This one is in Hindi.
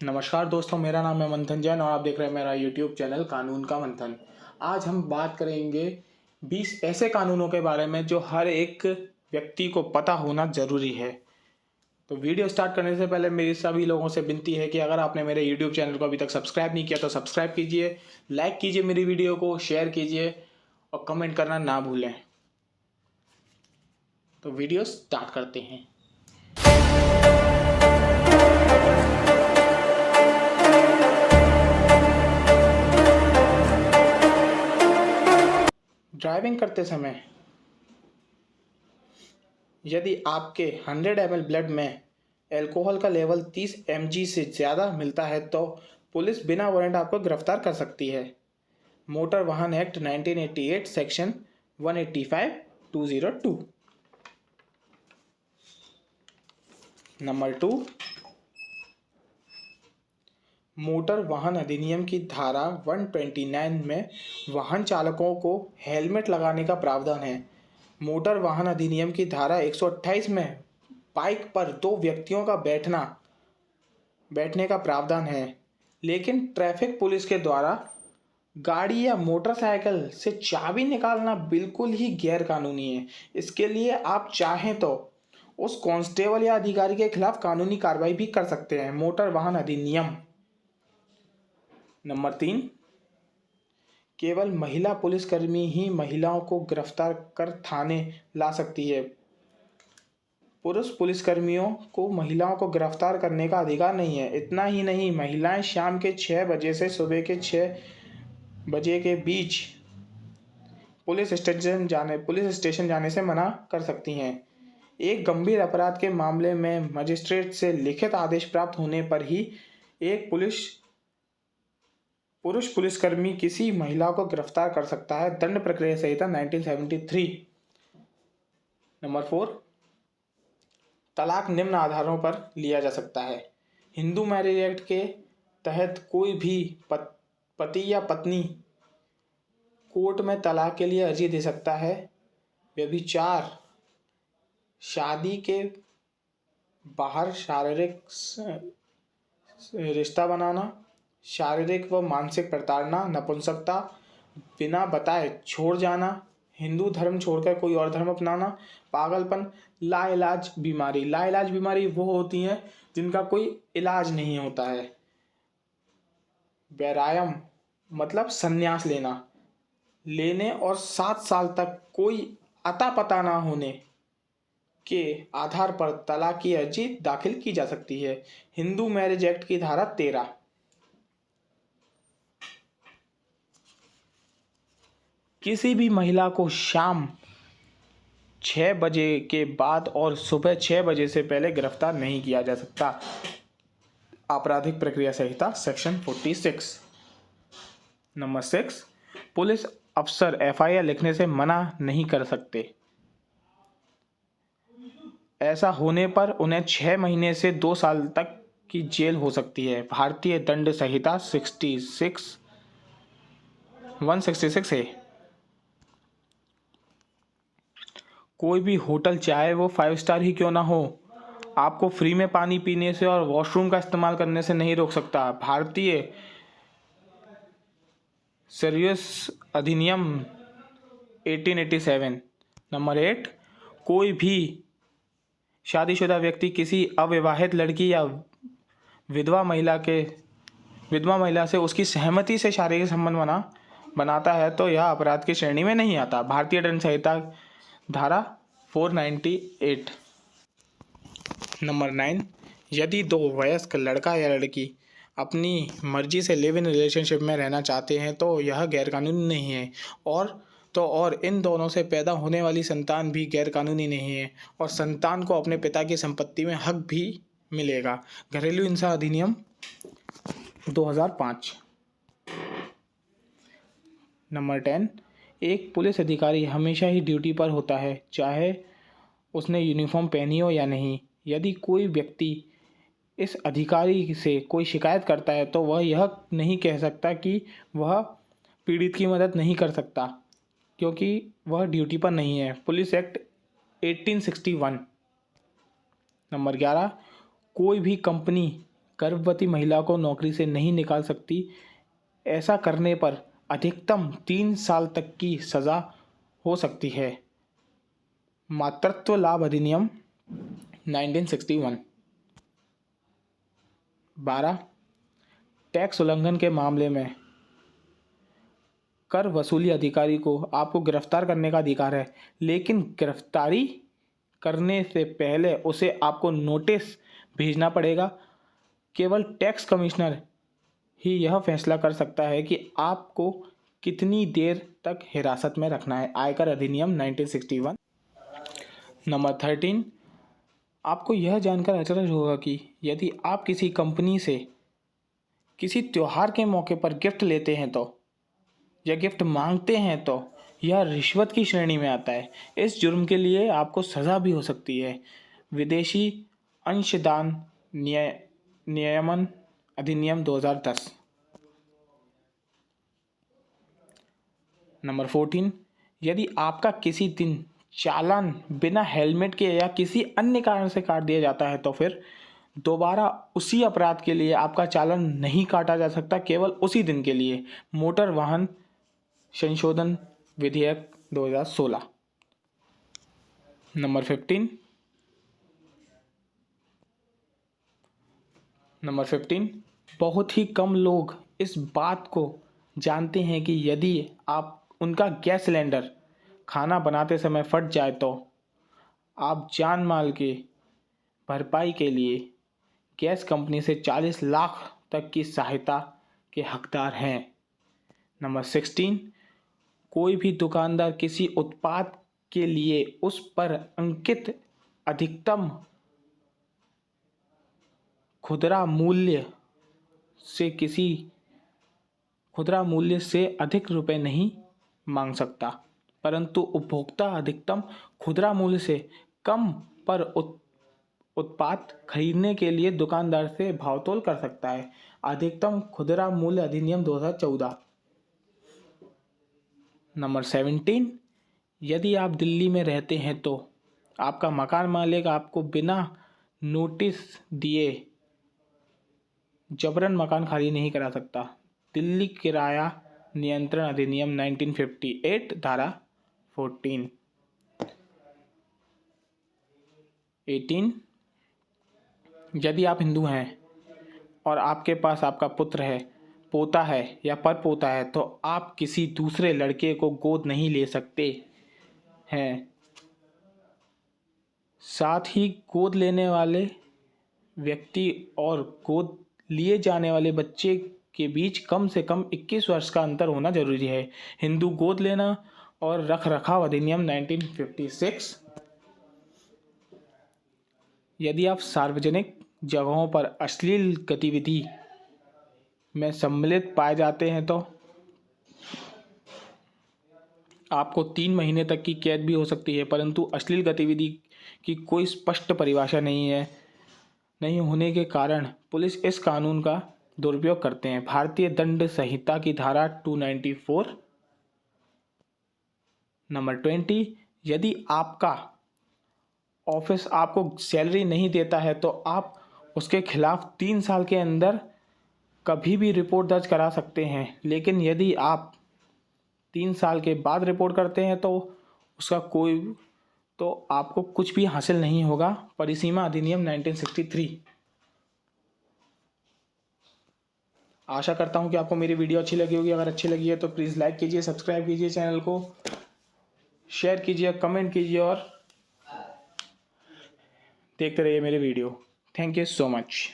नमस्कार दोस्तों, मेरा नाम है मंथन जैन और आप देख रहे हैं मेरा यूट्यूब चैनल कानून का मंथन। आज हम बात करेंगे 20 ऐसे कानूनों के बारे में जो हर एक व्यक्ति को पता होना ज़रूरी है। तो वीडियो स्टार्ट करने से पहले मेरी सभी लोगों से विनती है कि अगर आपने मेरे यूट्यूब चैनल को अभी तक सब्सक्राइब नहीं किया तो सब्सक्राइब कीजिए, लाइक कीजिए मेरी वीडियो को, शेयर कीजिए और कमेंट करना ना भूलें। तो वीडियो स्टार्ट करते हैं। ड्राइविंग करते समय यदि आपके 100 ml ब्लड में अल्कोहल का लेवल 30 mg से ज़्यादा मिलता है तो पुलिस बिना वारंट आपको गिरफ्तार कर सकती है। मोटर वाहन एक्ट 1988 सेक्शन 185(2)(2)। नंबर 2, मोटर वाहन अधिनियम की धारा 129 में वाहन चालकों को हेलमेट लगाने का प्रावधान है। मोटर वाहन अधिनियम की धारा 128 में बाइक पर 2 व्यक्तियों का बैठने का प्रावधान है, लेकिन ट्रैफिक पुलिस के द्वारा गाड़ी या मोटरसाइकिल से चाबी निकालना बिल्कुल ही गैर कानूनी है। इसके लिए आप चाहें तो उस कांस्टेबल या अधिकारी के खिलाफ कानूनी कार्रवाई भी कर सकते हैं। मोटर वाहन अधिनियम। नंबर 3, केवल महिला पुलिसकर्मी ही महिलाओं को गिरफ्तार कर थाने ला सकती है। पुरुष पुलिसकर्मियों को महिलाओं को गिरफ्तार करने का अधिकार नहीं है। इतना ही नहीं, महिलाएं शाम के 6 बजे से सुबह के 6 बजे के बीच पुलिस स्टेशन जाने से मना कर सकती हैं। एक गंभीर अपराध के मामले में मजिस्ट्रेट से लिखित आदेश प्राप्त होने पर ही एक पुरुष पुलिसकर्मी किसी महिला को गिरफ्तार कर सकता है। दंड प्रक्रिया संहिता 1973। नंबर 4, तलाक निम्न आधारों पर लिया जा सकता है। हिंदू मैरिज एक्ट के तहत कोई भी पति या पत्नी कोर्ट में तलाक के लिए अर्जी दे सकता है। व्यभिचार, शादी के बाहर शारीरिक रिश्ता बनाना, शारीरिक व मानसिक प्रताड़ना, नपुंसकता, बिना बताए छोड़ जाना, हिंदू धर्म छोड़कर कोई और धर्म अपनाना, पागलपन, लाइलाज बीमारी। लाइलाज बीमारी वो होती हैं जिनका कोई इलाज नहीं होता है। वैरायम मतलब संन्यास लेने और 7 साल तक कोई अता पता ना होने के आधार पर तलाक की अर्जी दाखिल की जा सकती है। हिंदू मैरिज एक्ट की धारा 13। किसी भी महिला को शाम 6 बजे के बाद और सुबह 6 बजे से पहले गिरफ्तार नहीं किया जा सकता। आपराधिक प्रक्रिया संहिता सेक्शन 46। नंबर 6, पुलिस अफसर FIR लिखने से मना नहीं कर सकते। ऐसा होने पर उन्हें 6 महीने से 2 साल तक की जेल हो सकती है। भारतीय दंड संहिता 166 है। कोई भी होटल, चाहे वो 5 स्टार ही क्यों ना हो, आपको फ्री में पानी पीने से और वॉशरूम का इस्तेमाल करने से नहीं रोक सकता। भारतीय सर्विस अधिनियम 1887। नंबर 8, कोई भी शादीशुदा व्यक्ति किसी अविवाहित लड़की या विधवा महिला से उसकी सहमति से शारीरिक संबंध बनाता है तो यह अपराध की श्रेणी में नहीं आता। भारतीय दंड संहिता धारा 498। नंबर 9, यदि 2 वयस्क लड़का या लड़की अपनी मर्जी से लिव इन रिलेशनशिप में रहना चाहते हैं तो यह गैरकानूनी नहीं है। और इन दोनों से पैदा होने वाली संतान भी गैरकानूनी नहीं है और संतान को अपने पिता की संपत्ति में हक भी मिलेगा। घरेलू हिंसा अधिनियम 2005। नंबर 10, एक पुलिस अधिकारी हमेशा ही ड्यूटी पर होता है, चाहे उसने यूनिफॉर्म पहनी हो या नहीं। यदि कोई व्यक्ति इस अधिकारी से कोई शिकायत करता है तो वह यह नहीं कह सकता कि वह पीड़ित की मदद नहीं कर सकता, क्योंकि वह ड्यूटी पर नहीं है। Police act 1861। नंबर 11, कोई भी कंपनी गर्भवती महिला को नौकरी से नहीं निकाल सकती। ऐसा करने पर अधिकतम 3 साल तक की सज़ा हो सकती है। मातृत्व लाभ अधिनियम 1961। 12 टैक्स उल्लंघन के मामले में कर वसूली अधिकारी को आपको गिरफ्तार करने का अधिकार है, लेकिन गिरफ्तारी करने से पहले उसे आपको नोटिस भेजना पड़ेगा। केवल टैक्स कमिश्नर ही यह फैसला कर सकता है कि आपको कितनी देर तक हिरासत में रखना है। आयकर अधिनियम 1961। नंबर 13 आपको यह जानकर अचरज होगा कि यदि आप किसी कंपनी से किसी त्योहार के मौके पर गिफ्ट लेते हैं तो या गिफ्ट मांगते हैं तो यह रिश्वत की श्रेणी में आता है। इस जुर्म के लिए आपको सज़ा भी हो सकती है। विदेशी अंशदान नियमन अधिनियम 2010। नंबर 14 यदि आपका किसी दिन चालान बिना हेलमेट के या किसी अन्य कारण से काट दिया जाता है तो फिर दोबारा उसी अपराध के लिए आपका चालान नहीं काटा जा सकता, केवल उसी दिन के लिए। मोटर वाहन संशोधन विधेयक 2016। नंबर 15 बहुत ही कम लोग इस बात को जानते हैं कि यदि आप उनका गैस सिलेंडर खाना बनाते समय फट जाए तो आप जान माल के भरपाई के लिए गैस कंपनी से 40 लाख तक की सहायता के हकदार हैं। नंबर 16 कोई भी दुकानदार किसी उत्पाद के लिए उस पर अंकित अधिकतम खुदरा मूल्य से अधिक रुपए नहीं मांग सकता, परंतु उपभोक्ता अधिकतम खुदरा मूल्य से कम पर उत्पाद खरीदने के लिए दुकानदार से भावतोल कर सकता है। अधिकतम खुदरा मूल्य अधिनियम 2014। नंबर 17 यदि आप दिल्ली में रहते हैं तो आपका मकान मालिक आपको बिना नोटिस दिए जबरन मकान खाली नहीं करा सकता। दिल्ली किराया नियंत्रण अधिनियम 1958 धारा 14। 18 यदि आप हिंदू हैं और आपके पास आपका पुत्र है, पोता है या परपोता है तो आप किसी दूसरे लड़के को गोद नहीं ले सकते हैं। साथ ही गोद लेने वाले व्यक्ति और गोद लिए जाने वाले बच्चे के बीच कम से कम 21 वर्ष का अंतर होना जरूरी है। हिंदू गोद लेना और रख रखाव अधिनियम 1956। यदि आप सार्वजनिक जगहों पर अश्लील गतिविधि में सम्मिलित पाए जाते हैं तो आपको 3 महीने तक की कैद भी हो सकती है, परंतु अश्लील गतिविधि की कोई स्पष्ट परिभाषा नहीं होने के कारण पुलिस इस कानून का दुरुपयोग करते हैं। भारतीय दंड संहिता की धारा 294। नंबर 20 यदि आपका ऑफिस आपको सैलरी नहीं देता है तो आप उसके खिलाफ 3 साल के अंदर कभी भी रिपोर्ट दर्ज करा सकते हैं, लेकिन यदि आप 3 साल के बाद रिपोर्ट करते हैं तो आपको कुछ भी हासिल नहीं होगा। परिसीमा अधिनियम 1963। आशा करता हूं कि आपको मेरी वीडियो अच्छी लगी होगी। अगर अच्छी लगी है तो प्लीज़ लाइक कीजिए, सब्सक्राइब कीजिए चैनल को, शेयर कीजिए, कमेंट कीजिए और देखते रहिए मेरे video. Thank you so much.